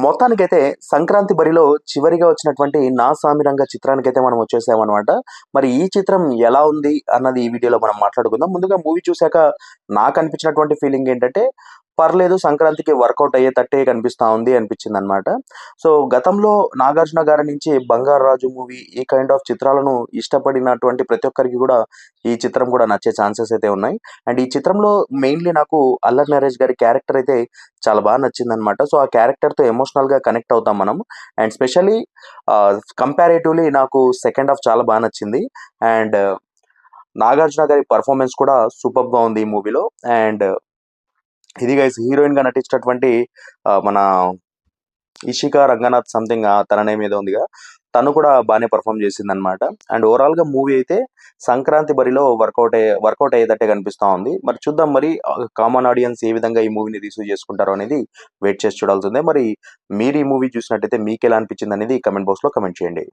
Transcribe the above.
మొత్తానికైతే సంక్రాంతి బరిలో చివరిగా వచ్చినటువంటి 'నా సామిరంగ' చిత్రానికైతే మనం వచ్చేసామనమాట. మరి ఈ చిత్రం ఎలా ఉంది అన్నది ఈ వీడియోలో మనం మాట్లాడుకుందాం. ముందుగా మూవీ చూసాక నాకనిపించినటువంటి ఫీలింగ్ ఏంటంటే, పర్లేదు సంక్రాంతికి వర్కౌట్ అయ్యేటట్టే కనిపిస్తా ఉంది అనిపించిందనమాట. సో, గతంలో 'నాగార్జున' గారి నుంచి 'బంగారాజు' మూవీ ఈ కైండ్ ఆఫ్ చిత్రాలను ఇష్టపడినటువంటి ప్రతి ఒక్కరికి గూడా ఈ చిత్రం కూడా నచ్చే ఛాన్సెస్ అయితే ఉన్నాయి. అండ్ ఈ చిత్రంలో మెయిన్‌లీ నాకు అల్లరి నరేష్ గారి క్యారెక్టర్ అయితే చాలా నచ్చిందనమాట. సో, ఆ క్యారెక్టర్‌తో ఎమోషనల్‌గా కనెక్ట్ అవుతాం మనం. అండ్ స్పెషల్లీ కంపారేటివ్‌లీ నాకు సెకండ్ హాఫ్ చాలా నచ్చింది. అండ్ 'నాగార్జున' గారి పెర్ఫార్మన్స్ కూడా సూపర్బ్‌గా ఉంది ఈ మూవీలో. అండ్ ఇది గైస్ హీరోయిన్‌గా నటించినటువంటి మన 'ఇషికా రంగనాథ్' సంథింగ్ తన నేమ్ ఏదో ఉందిగా. తను కూడా బానే పెర్ఫార్మ్ చేసిందనమాట. అండ్ ఓవరాల్‌గా మూవీ అయితే సంక్రాంతి బరిలో వర్కౌట్ అయ్యేటట్టే కనిపిస్తా ఉంది. మరి చూద్దాం మరి కామన్ ఆడియన్స్ ఏ విధంగా ఈ మూవీని రిసీవ్ చేసుకుంటారో అనేది వెయిట్ చేసి చూడాల్సిందే. మరి మీరు ఈ మూవీ చూసినట్టయితే మీకెలా అనిపించిందనేది కామెంట్ బాక్స్‌లో కామెంట్ చేయండి.